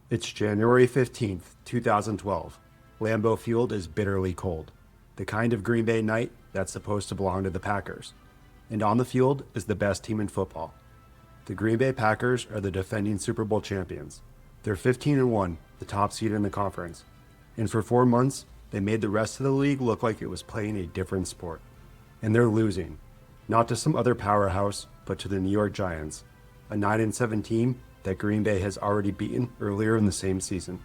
It's January 15th, 2012. Lambeau Field is bitterly cold, the kind of Green Bay night that's supposed to belong to the Packers. And on the field is the best team in football. The Green Bay Packers are the defending Super Bowl champions. They're 15-1, the top seed in the conference. And for 4 months, they made the rest of the league look like it was playing a different sport. And they're losing, not to some other powerhouse, but to the New York Giants, a 9-7 team that Green Bay has already beaten earlier in the same season.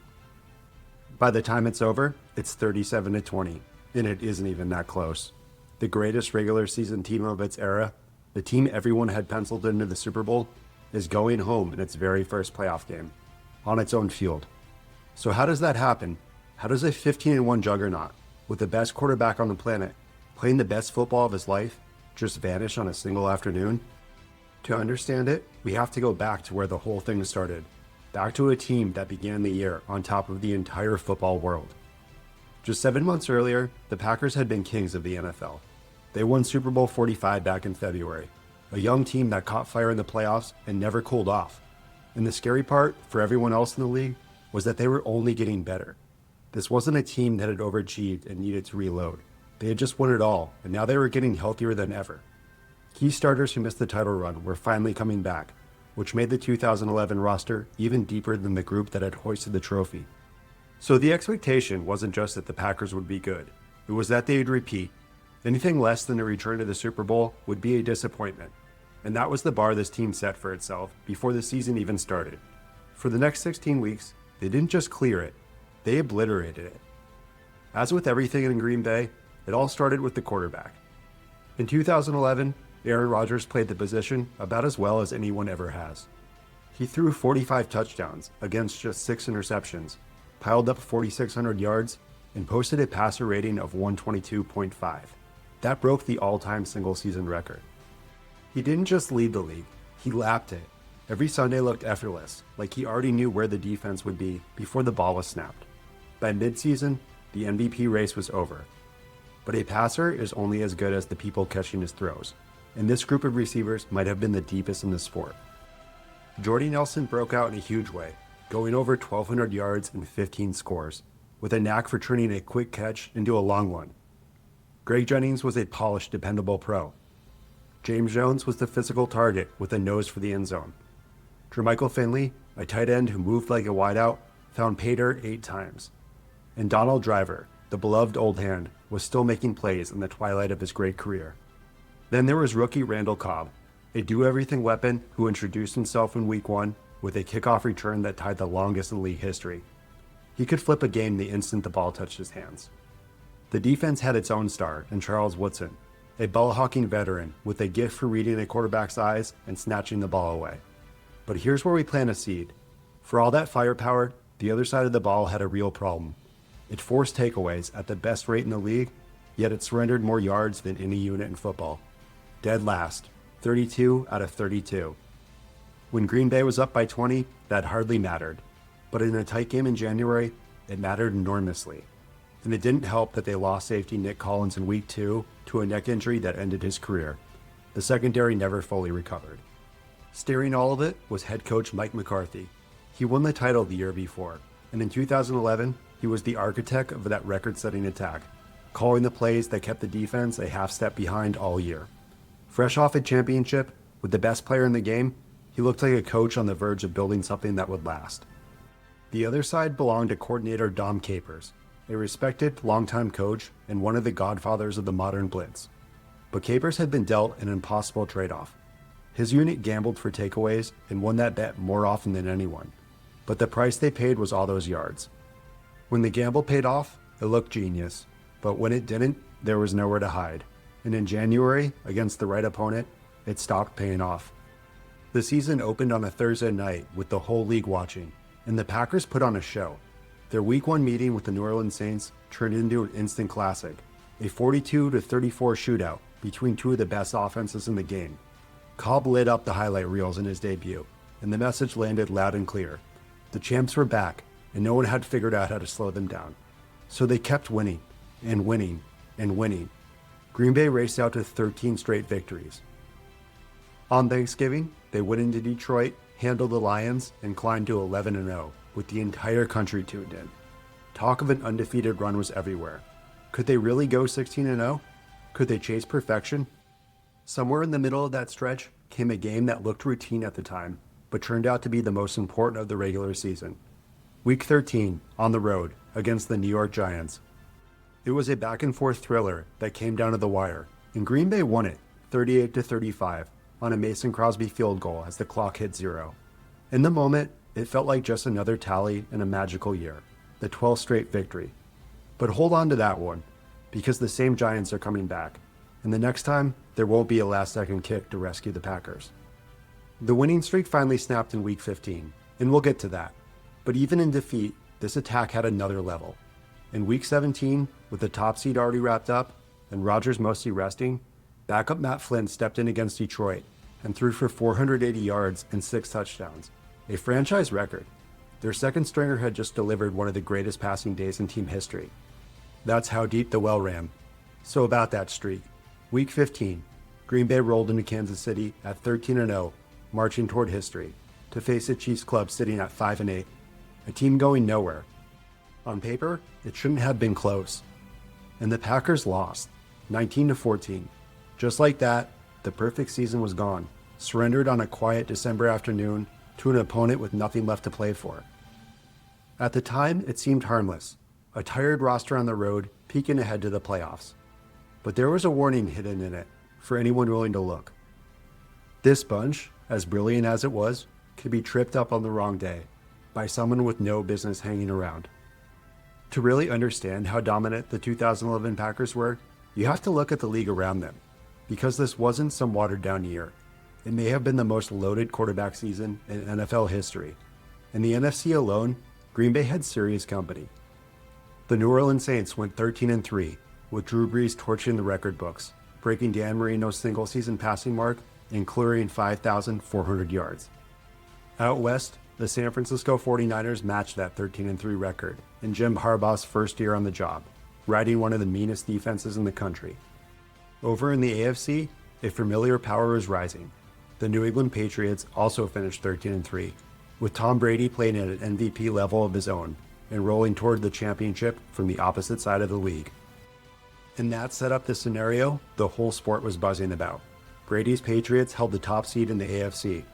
By the time it's over, it's 37-20, and it isn't even that close. The greatest regular season team of its era, the team everyone had penciled into the Super Bowl, is going home in its very first playoff game, on its own field. So how does that happen? How does a 15-1 juggernaut, with the best quarterback on the planet, playing the best football of his life, just vanish on a single afternoon? To understand it, we have to go back to where the whole thing started, back to a team that began the year on top of the entire football world. Just 7 months earlier, the Packers had been kings of the NFL. They won Super Bowl 45 back in February, a young team that caught fire in the playoffs and never cooled off. And the scary part for everyone else in the league was that they were only getting better. This wasn't a team that had overachieved and needed to reload. They had just won it all, and now they were getting healthier than ever. Key starters who missed the title run were finally coming back, which made the 2011 roster even deeper than the group that had hoisted the trophy. So the expectation wasn't just that the Packers would be good, it was that they'd repeat. Anything less than a return to the Super Bowl would be a disappointment, and that was the bar this team set for itself before the season even started. For the next 16 weeks, they didn't just clear it, they obliterated it. As with everything in Green Bay, it all started with the quarterback. In 2011, Aaron Rodgers played the position about as well as anyone ever has. He threw 45 touchdowns against just 6 interceptions, piled up 4,600 yards, and posted a passer rating of 122.5. That broke the all-time single-season record. He didn't just lead the league, he lapped it. Every Sunday looked effortless, like he already knew where the defense would be before the ball was snapped. By midseason, the MVP race was over. But a passer is only as good as the people catching his throws, and this group of receivers might have been the deepest in the sport. Jordy Nelson broke out in a huge way, going over 1,200 yards and 15 scores, with a knack for turning a quick catch into a long one. Greg Jennings was a polished, dependable pro. James Jones was the physical target with a nose for the end zone. Jermichael Finley, a tight end who moved like a wideout, found pay dirt 8 times. And Donald Driver, the beloved old hand, was still making plays in the twilight of his great career. Then there was rookie Randall Cobb, a do-everything weapon who introduced himself in Week 1 with a kickoff return that tied the longest in league history. He could flip a game the instant the ball touched his hands. The defense had its own star in Charles Woodson, a ball-hawking veteran with a gift for reading a quarterback's eyes and snatching the ball away. But here's where we plant a seed. For all that firepower, the other side of the ball had a real problem. It forced takeaways at the best rate in the league, yet it surrendered more yards than any unit in football. Dead last, 32 out of 32. When Green Bay was up by 20, that hardly mattered. But in a tight game in January, it mattered enormously. And it didn't help that they lost safety Nick Collins in Week 2 to a neck injury that ended his career. The secondary never fully recovered. Steering all of it was head coach Mike McCarthy. He won the title the year before, and in 2011, he was the architect of that record-setting attack, calling the plays that kept the defense a half step behind all year. Fresh off a championship, with the best player in the game, he looked like a coach on the verge of building something that would last. The other side belonged to coordinator Dom Capers, a respected, longtime coach and one of the godfathers of the modern blitz. But Capers had been dealt an impossible trade-off. His unit gambled for takeaways and won that bet more often than anyone, but the price they paid was all those yards. When the gamble paid off, it looked genius, but when it didn't, there was nowhere to hide. And in January, against the right opponent, it stopped paying off. The season opened on a Thursday night with the whole league watching, and the Packers put on a show. Their Week 1 meeting with the New Orleans Saints turned into an instant classic, a 42-34 shootout between two of the best offenses in the game. Cobb lit up the highlight reels in his debut, and the message landed loud and clear. The champs were back, and no one had figured out how to slow them down. So they kept winning, and winning, and winning. Green Bay raced out to 13 straight victories. On Thanksgiving, they went into Detroit, handled the Lions, and climbed to 11-0, with the entire country tuned in. Talk of an undefeated run was everywhere. Could they really go 16-0? Could they chase perfection? Somewhere in the middle of that stretch came a game that looked routine at the time, but turned out to be the most important of the regular season. Week 13, on the road, against the New York Giants. It was a back-and-forth thriller that came down to the wire, and Green Bay won it, 38-35, on a Mason Crosby field goal as the clock hit 0. In the moment, it felt like just another tally in a magical year, the 12th straight victory. But hold on to that one, because the same Giants are coming back, and the next time, there won't be a last-second kick to rescue the Packers. The winning streak finally snapped in Week 15, and we'll get to that. But even in defeat, this attack had another level. In Week 17, with the top seed already wrapped up, and Rodgers mostly resting, backup Matt Flynn stepped in against Detroit and threw for 480 yards and 6 touchdowns, a franchise record. Their second stringer had just delivered one of the greatest passing days in team history. That's how deep the well ran. So about that streak. Week 15, Green Bay rolled into Kansas City at 13-0, marching toward history, to face a Chiefs club sitting at 5-8, a team going nowhere. On paper, it shouldn't have been close. And the Packers lost, 19-14. Just like that, the perfect season was gone, surrendered on a quiet December afternoon to an opponent with nothing left to play for. At the time, it seemed harmless, a tired roster on the road peeking ahead to the playoffs. But there was a warning hidden in it for anyone willing to look. This bunch, as brilliant as it was, could be tripped up on the wrong day by someone with no business hanging around. To really understand how dominant the 2011 Packers were, you have to look at the league around them, because this wasn't some watered-down year. It may have been the most loaded quarterback season in NFL history. In the NFC alone, Green Bay had serious company. The New Orleans Saints went 13-3, with Drew Brees torching the record books, breaking Dan Marino's single-season passing mark and clearing 5,400 yards. Out west, the San Francisco 49ers matched that 13-3 record in Jim Harbaugh's first year on the job, riding one of the meanest defenses in the country. Over in the AFC, a familiar power is rising. The New England Patriots also finished 13-3, with Tom Brady playing at an MVP level of his own and rolling toward the championship from the opposite side of the league. And that set up the scenario the whole sport was buzzing about. Brady's Patriots held the top seed in the AFC.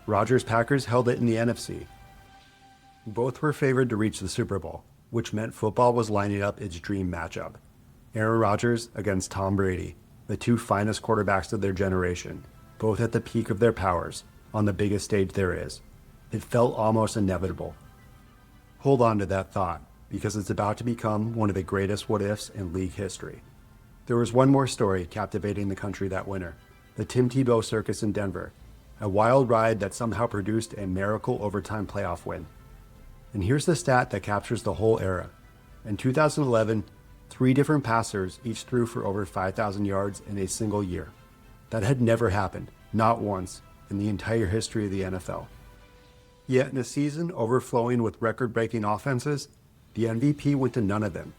Rodgers' Packers held it in the NFC. Both were favored to reach the Super Bowl, which meant football was lining up its dream matchup. Aaron Rodgers against Tom Brady, the two finest quarterbacks of their generation, both at the peak of their powers, on the biggest stage there is. It felt almost inevitable. Hold on to that thought, because it's about to become one of the greatest what-ifs in league history. There was one more story captivating the country that winter, the Tim Tebow Circus in Denver, a wild ride that somehow produced a miracle overtime playoff win. And here's the stat that captures the whole era. In 2011, 3 different passers each threw for over 5,000 yards in a single year. That had never happened, not once, in the entire history of the NFL. Yet in a season overflowing with record-breaking offenses, the MVP went to none of them.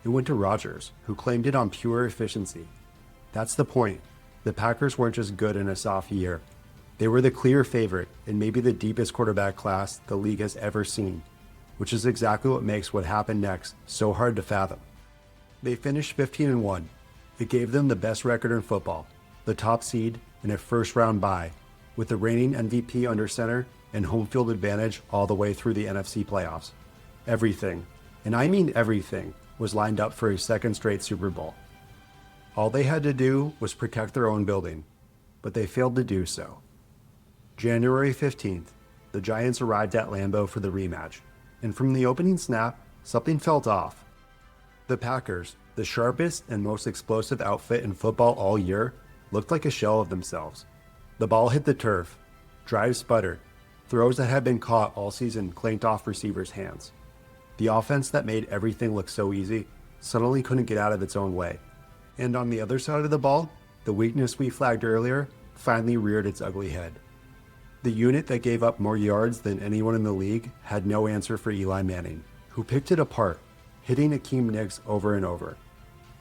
It went to Rodgers, who claimed it on pure efficiency. That's the point. The Packers weren't just good in a soft year. They were the clear favorite and maybe the deepest quarterback class the league has ever seen, which is exactly what makes what happened next so hard to fathom. They finished 15-1. It gave them the best record in football, the top seed, and a first-round bye, with the reigning MVP under center and home field advantage all the way through the NFC playoffs. Everything, and I mean everything, was lined up for a second straight Super Bowl. All they had to do was protect their own building, but they failed to do so. January 15th, the Giants arrived at Lambeau for the rematch, and from the opening snap, something felt off. The Packers, the sharpest and most explosive outfit in football all year, looked like a shell of themselves. The ball hit the turf, drives sputtered, throws that had been caught all season clanked off receivers' hands. The offense that made everything look so easy suddenly couldn't get out of its own way. And on the other side of the ball, the weakness we flagged earlier finally reared its ugly head. The unit that gave up more yards than anyone in the league had no answer for Eli Manning, who picked it apart, hitting Akeem Nicks over and over.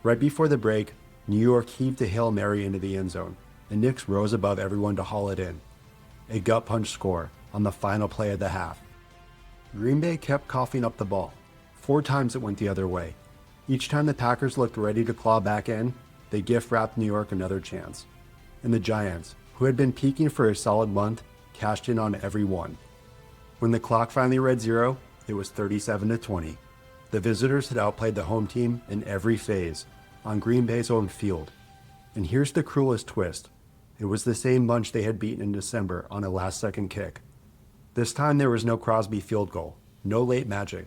Right before the break, New York heaved a Hail Mary into the end zone, and Nicks rose above everyone to haul it in. A gut punch score on the final play of the half. Green Bay kept coughing up the ball. 4 times it went the other way. Each time the Packers looked ready to claw back in, they gift-wrapped New York another chance. And the Giants, who had been peaking for a solid month, cashed in on every one. When the clock finally read 0, it was 37-20. The visitors had outplayed the home team in every phase, on Green Bay's own field. And here's the cruelest twist. It was the same bunch they had beaten in December on a last-second kick. This time there was no Crosby field goal, no late magic,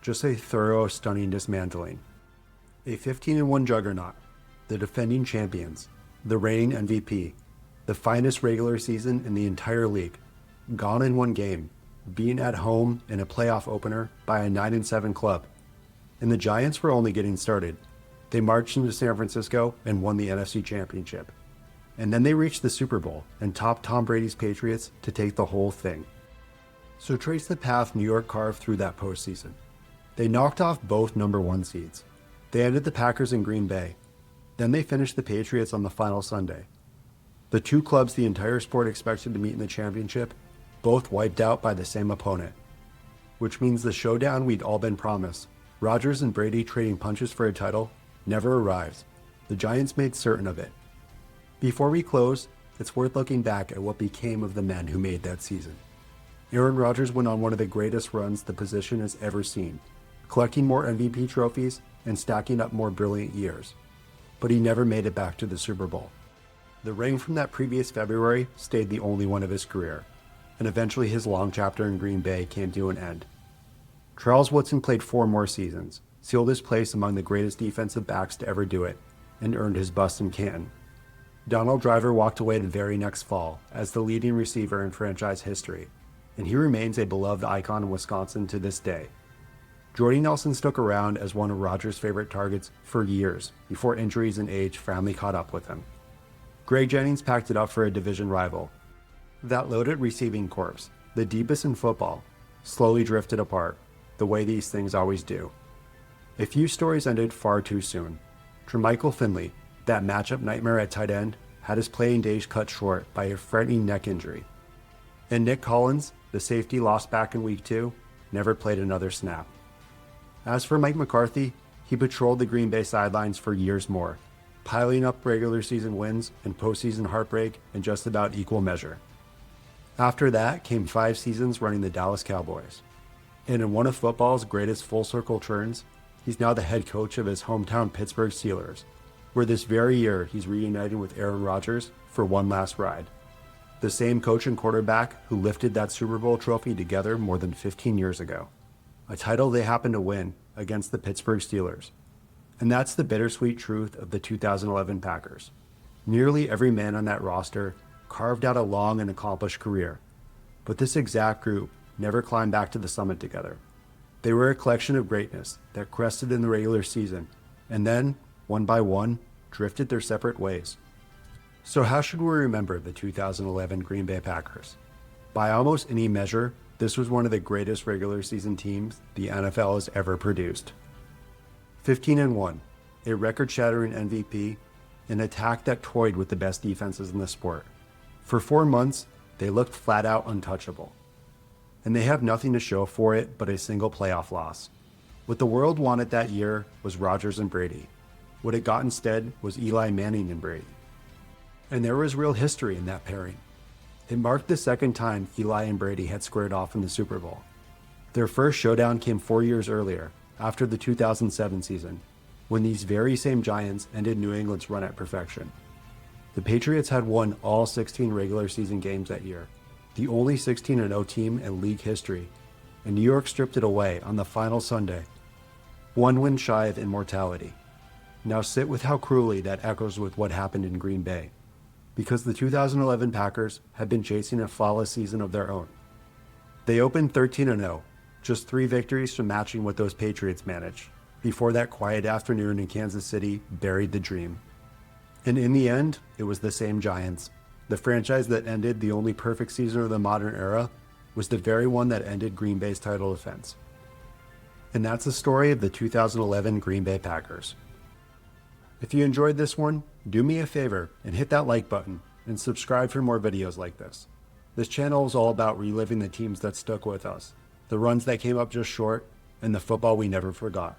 just a thorough, stunning dismantling. A 15-1 juggernaut, the defending champions, the reigning MVP, the finest regular season in the entire league, gone in one game, being at home in a playoff opener by a 9-7 club. And the Giants were only getting started. They marched into San Francisco and won the NFC Championship. And then they reached the Super Bowl and topped Tom Brady's Patriots to take the whole thing. So trace the path New York carved through that postseason. They knocked off both number 1 seeds. They ended the Packers in Green Bay. Then they finished the Patriots on the final Sunday. The 2 clubs the entire sport expected to meet in the championship, both wiped out by the same opponent. Which means the showdown we'd all been promised, Rodgers and Brady trading punches for a title, never arrived. The Giants made certain of it. Before we close, it's worth looking back at what became of the men who made that season. Aaron Rodgers went on one of the greatest runs the position has ever seen, collecting more MVP trophies and stacking up more brilliant years. But he never made it back to the Super Bowl. The ring from that previous February stayed the only one of his career, and eventually his long chapter in Green Bay came to an end. Charles Woodson played 4 more seasons, sealed his place among the greatest defensive backs to ever do it, and earned his bust in Canton. Donald Driver walked away the very next fall as the leading receiver in franchise history, and he remains a beloved icon in Wisconsin to this day. Jordy Nelson stuck around as one of Rodgers' favorite targets for years before injuries and age finally caught up with him. Greg Jennings packed it up for a division rival. That loaded receiving corps, the deepest in football, slowly drifted apart, the way these things always do. A few stories ended far too soon. Tremichael Finley, that matchup nightmare at tight end, had his playing days cut short by a frightening neck injury. And Nick Collins, the safety lost back in week 2, never played another snap. As for Mike McCarthy, he patrolled the Green Bay sidelines for years more, piling up regular season wins and postseason heartbreak in just about equal measure. After that came 5 seasons running the Dallas Cowboys. And in one of football's greatest full circle turns, he's now the head coach of his hometown Pittsburgh Steelers, where this very year he's reuniting with Aaron Rodgers for one last ride. The same coach and quarterback who lifted that Super Bowl trophy together more than 15 years ago. A title they happened to win against the Pittsburgh Steelers. And that's the bittersweet truth of the 2011 Packers. Nearly every man on that roster carved out a long and accomplished career. But this exact group never climbed back to the summit together. They were a collection of greatness that crested in the regular season, and then, one by one, drifted their separate ways. So how should we remember the 2011 Green Bay Packers? By almost any measure, this was one of the greatest regular season teams the NFL has ever produced. 15-1, a record-shattering MVP, an attack that toyed with the best defenses in the sport. For 4 months, they looked flat out untouchable. And they have nothing to show for it but a single playoff loss. What the world wanted that year was Rodgers and Brady. What it got instead was Eli Manning and Brady. And there was real history in that pairing. It marked the second time Eli and Brady had squared off in the Super Bowl. Their first showdown came 4 years earlier, after the 2007 season, when these very same Giants ended New England's run at perfection. The Patriots had won all 16 regular season games that year, the only 16-0 team in league history, and New York stripped it away on the final Sunday, 1 win shy of immortality. Now sit with how cruelly that echoes with what happened in Green Bay, because the 2011 Packers had been chasing a flawless season of their own. They opened 13-0, just 3 victories from matching what those Patriots managed, before that quiet afternoon in Kansas City buried the dream. And in the end, it was the same Giants. The franchise that ended the only perfect season of the modern era was the very one that ended Green Bay's title defense. And that's the story of the 2011 Green Bay Packers. If you enjoyed this one, do me a favor and hit that like button and subscribe for more videos like this. This channel is all about reliving the teams that stuck with us, the runs that came up just short, and the football we never forgot.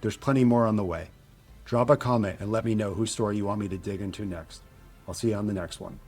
There's plenty more on the way. Drop a comment and let me know whose story you want me to dig into next. I'll see you on the next one.